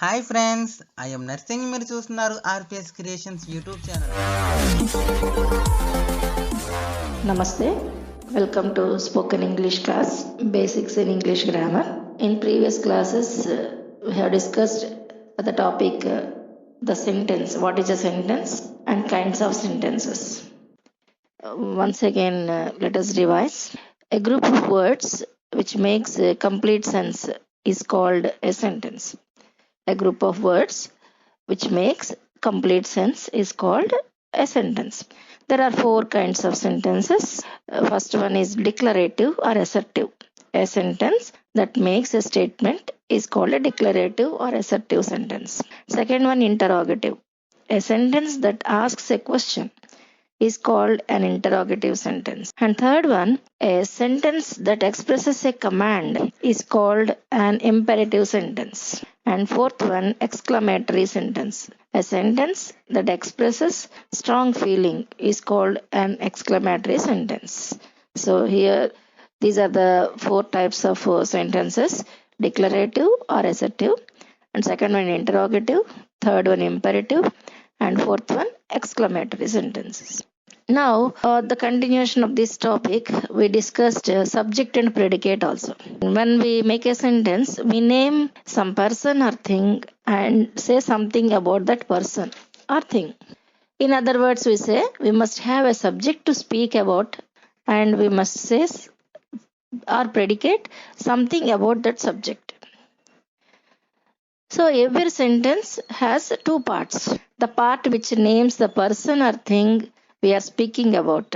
Hi friends, I'm nursing. మీరు చూస్తున్నారు RPS creations YouTube channel. Namaste. Welcome to Spoken English class, Basics in English Grammar. In previous classes, we have discussed the topic the sentence. What is a sentence and kinds of sentences. Once again, let us revise. A group of words which makes complete sense is called a sentence. A group of words which makes complete sense is called a sentence. There are four kinds of sentences. First one is declarative or assertive. A sentence that makes a statement is called a declarative or assertive sentence. Second one, interrogative. A sentence that asks a question is called an interrogative sentence. And third one, a sentence that expresses a command is called an imperative sentence. And fourth one, exclamatory sentence. A sentence that expresses strong feeling is called an exclamatory sentence. So here, these are the four types of sentences: declarative or assertive, and second one interrogative, third one imperative, and fourth one exclamatory sentences. Now, the continuation of this topic, we discussed subject and predicate also. When we make a sentence, we name some person or thing and say something about that person or thing. In other words, we say we must have a subject to speak about, and we must say or predicate something about that subject. So every sentence has two parts. The part which names the person or thing we are speaking about,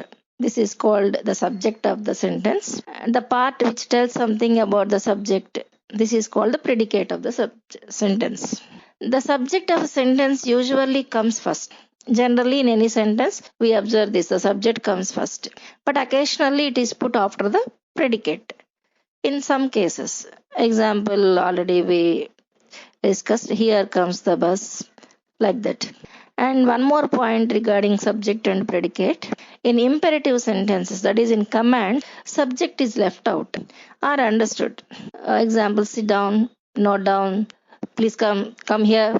this is called the subject of the sentence. And the part which tells something about the subject, this is called the predicate of the sentence. The subject of a sentence usually comes first. Generally, in any sentence, we observe this, the subject comes first. But occasionally, it is put after the predicate. In some cases, example already we discussed, here comes the bus, like that. And one more point regarding subject and predicate. In imperative sentences, that is in command, subject is left out or understood. Example, sit down, note down, please come here.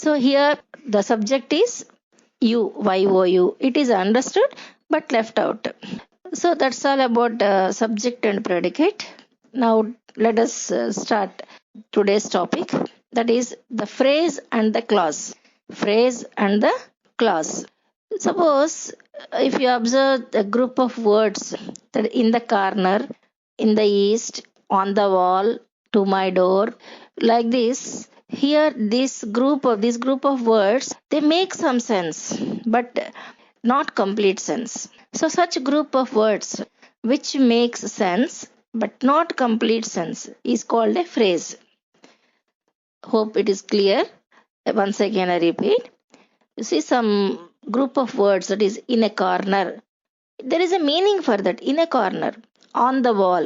So here the subject is you, you. It is understood but left out. So that's all about subject and predicate. Now let us start today's topic, that is the phrase and the clause. Phrase and the clause. Suppose if you observe a group of words that in the corner, in the east, on the wall, to my door, like this, here this group of words, they make some sense but not complete sense. So such group of words which makes sense but not complete sense is called a phrase. Hope it is clear. Once again I repeat. You see some group of words that is in a corner. There is a meaning for that. In a corner, on the wall,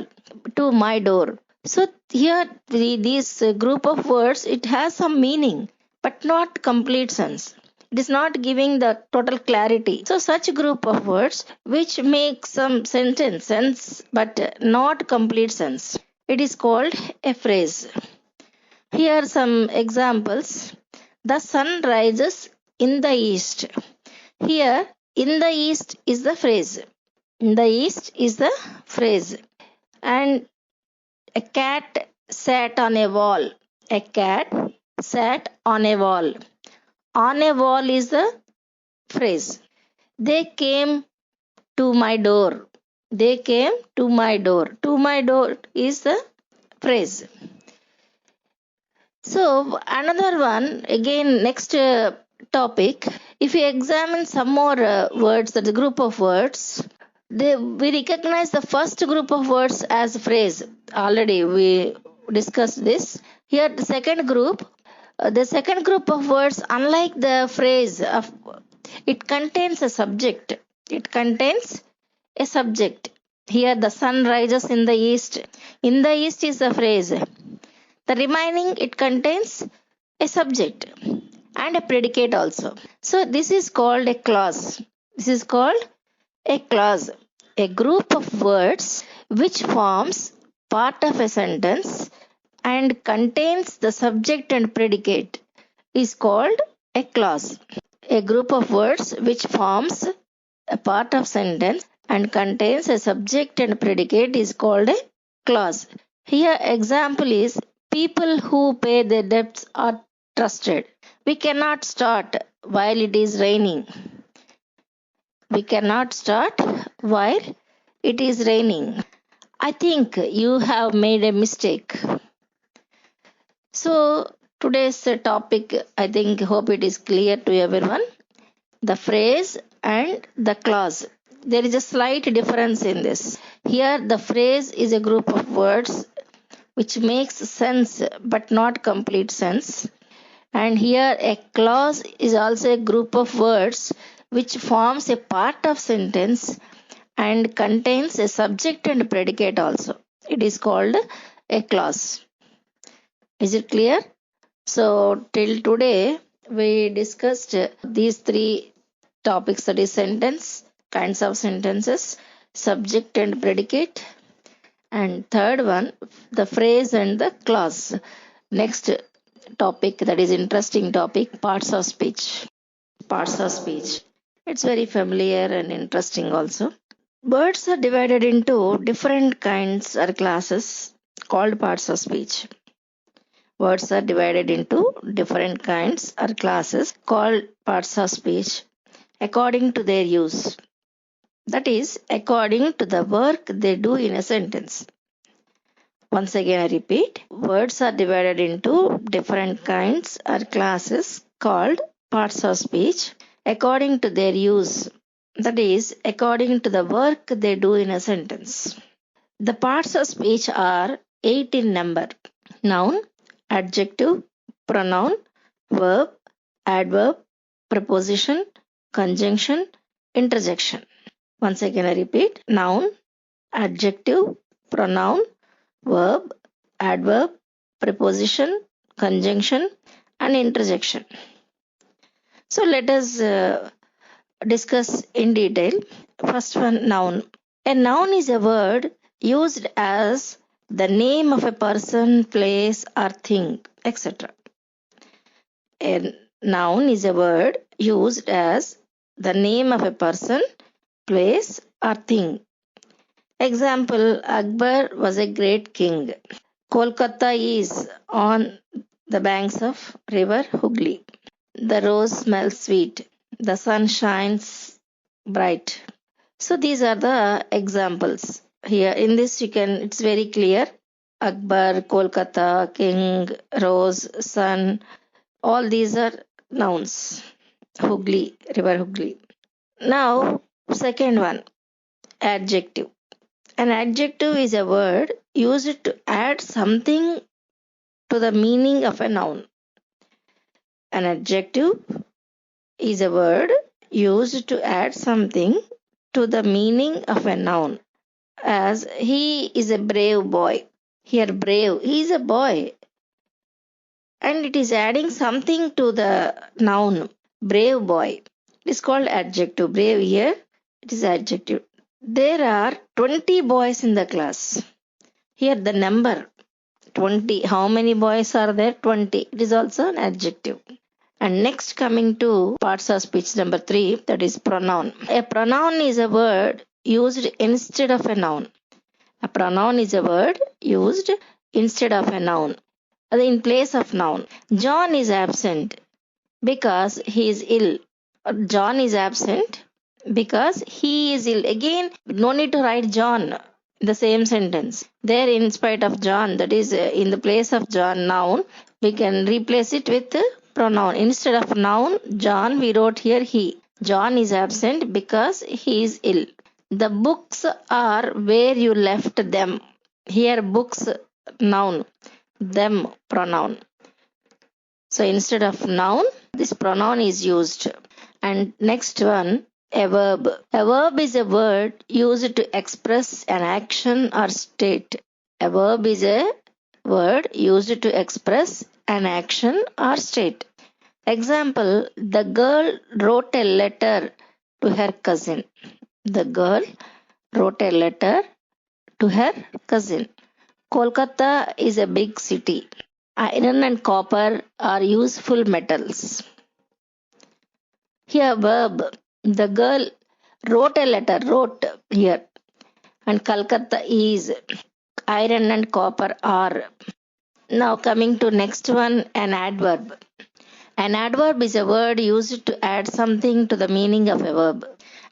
to my door. So here this group of words, it has some meaning but not complete sense. It is not giving the total clarity. So such group of words which make some sentence sense but not complete sense, it is called a phrase. Here some examples. The sun rises in the east. Here, in the east is the phrase. In the east is the phrase. And a cat sat on a wall. A cat sat on a wall. On a wall is the phrase. They came to my door. They came to my door. To my door is the phrase. So another one, again next topic, if we examine some more words, that is group of words, we recognize the first group of words as phrase. Already we discussed this. Here the second group of words, unlike the phrase, it contains a subject. It contains a subject. Here the sun rises in the east. In the east is the phrase. The remaining, it contains a subject and a predicate also. So this is called a clause. This is called a clause. A group of words which forms part of a sentence and contains the subject and predicate is called a clause. A group of words which forms a part of sentence and contains a subject and predicate is called a clause. Here example is people who pay their debts are trusted. We cannot start while it is raining. We cannot start while it is raining. I think you have made a mistake. So today's topic, I think, hope it is clear to everyone. The phrase and the clause. There is a slight difference in this. Here, the phrase is a group of words which makes sense but not complete sense. And here, a clause is also a group of words which forms a part of sentence and contains a subject and predicate also. It is called a clause. Is it clear? So, till today, we discussed these three topics, that is sentence, kinds of sentences, subject and predicate, and third one, the phrase and the clause. Next topic, that is interesting topic, parts of speech. Parts of speech. It's very familiar and interesting also. Words are divided into different kinds or classes called parts of speech. Words are divided into different kinds or classes called parts of speech according to their use. That is, according to the work they do in a sentence. Once again, I repeat, words are divided into different kinds or classes called parts of speech according to their use. That is, according to the work they do in a sentence. The parts of speech are 8 in number: noun, adjective, pronoun, verb, adverb, preposition, conjunction, interjection. Once again, I repeat, noun, adjective, pronoun, verb, adverb, preposition, conjunction, and interjection. So let us discuss in detail. First one, noun. A noun is a word used as the name of a person, place, or thing, etc. A noun is a word used as the name of a person, place, or thing. Example, Akbar was a great king. Kolkata is on the banks of river Hooghly. The rose smells sweet. The sun shines bright. So these are the examples. Here in this it's very clear. Akbar, Kolkata, king, rose, sun, all these are nouns. Hooghly, river Hooghly. Now, second one, adjective. An adjective is a word used to add something to the meaning of a noun. An adjective is a word used to add something to the meaning of a noun. As he is a brave boy. Here, brave, he is a boy. And it is adding something to the noun, brave boy. It is called adjective. Brave here, it is adjective. There are 20 boys in the class. Here the number 20. How many boys are there? 20. It is also an adjective. And next, coming to parts of speech number 3, that is pronoun. A pronoun is a word used instead of a noun. A pronoun is a word used instead of a noun, in place of noun. John is absent because he is ill. John is absent because he is ill. Again, no need to write John in the same sentence. There, in spite of John, that is in the place of John, noun, we can replace it with pronoun. Instead of noun, John, we wrote here he. John is absent because he is ill. The books are where you left them. Here, books, noun. Them, pronoun. So instead of noun, this pronoun is used. And next one, a verb. A verb is a word used to express an action or state. A verb is a word used to express an action or state. Example, the girl wrote a letter to her cousin. The girl wrote a letter to her cousin. Kolkata is a big city. Iron and copper are useful metals. Here, verb. The girl wrote a letter, wrote here. And Calcutta is. Iron and copper are. Now coming to next one, an adverb. An adverb is a word used to add something to the meaning of a verb.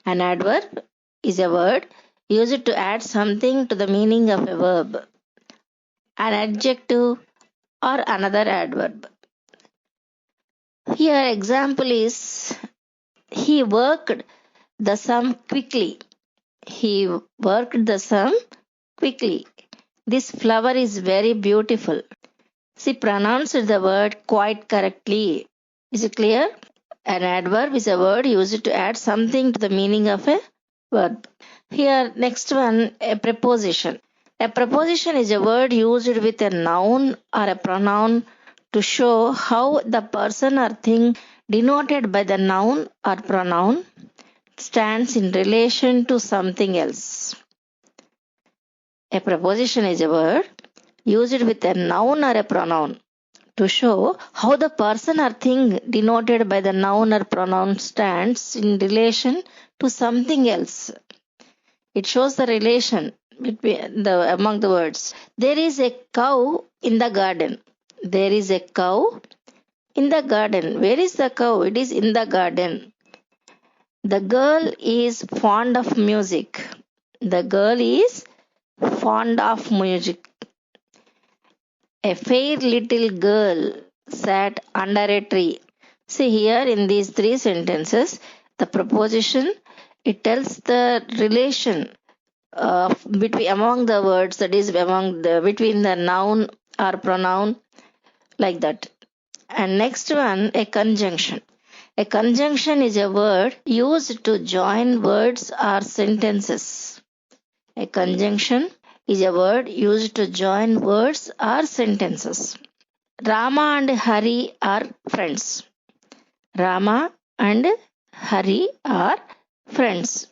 An adverb is a word used to add something to the meaning of a verb. An adjective or another adverb. Here example is he worked the sum quickly. He worked the sum quickly. This flower is very beautiful. She pronounced the word quite correctly. Is it clear? An adverb is a word used to add something to the meaning of a verb. Here, next one, a preposition. A preposition is a word used with a noun or a pronoun to show how the person or thing denoted by the noun or pronoun stands in relation to something else. A preposition is a word used with a noun or a pronoun to show how the person or thing denoted by the noun or pronoun stands in relation to something else. It shows the relation between among the words. There is a cow in the garden. There is a cow in the garden. Where is the cow? It is in the garden. The girl is fond of music. The girl is fond of music. A fair little girl sat under a tree. See here in these three sentences, the preposition, it tells the relation between among the words, that is between the noun or pronoun, like that. And next one, a conjunction. A conjunction is a word used to join words or sentences. A conjunction is a word used to join words or sentences. Rama and Hari are friends. Rama and Hari are friends.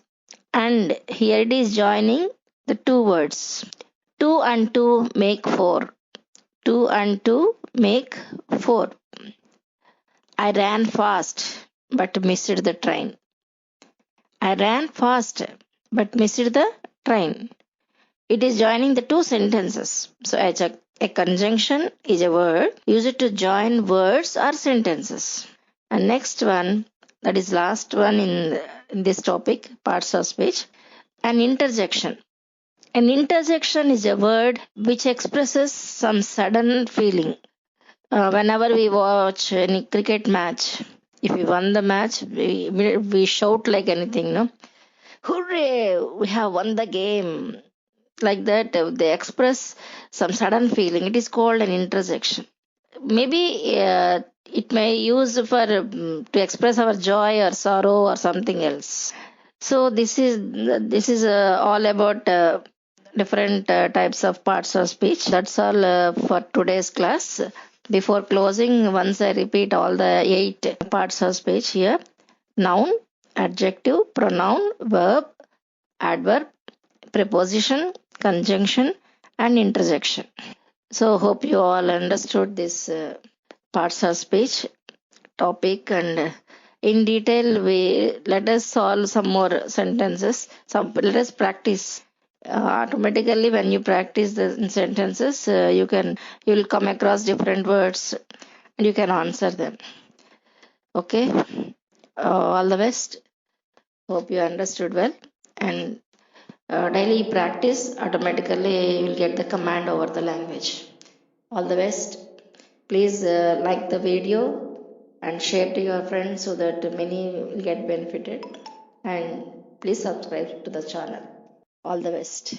And here it is joining the two words. 2 and 2 make 4. 2 and 2 make 4. I ran fast but missed the train. I ran fast but missed the train. It is joining the two sentences. So a conjunction is a word used to join words or sentences. And next one, that is last one in this topic, parts of speech, an interjection. An interjection is a word which expresses some sudden feeling. Whenever we watch any cricket match, if we won the match, we shout like anything, no? Hooray! We have won the game. Like that, they express some sudden feeling. It is called an interjection. Maybe it may use for to express our joy or sorrow or something else. So this is all about different types of parts of speech. That's all for today's class. Before closing, once I repeat all the 8 parts of speech here: noun, adjective, pronoun, verb, adverb, preposition, conjunction, and interjection. So hope you all understood this parts of speech topic, and in detail we let us solve some more sentences. Let us practice. Automatically, when you practice the sentences, you will come across different words and you can answer them. Okay. All the best. Hope you understood well, and daily practice, automatically you will get the command over the language. All the best. Please like the video and share to your friends so that many will get benefited. And please subscribe to the channel. All the best.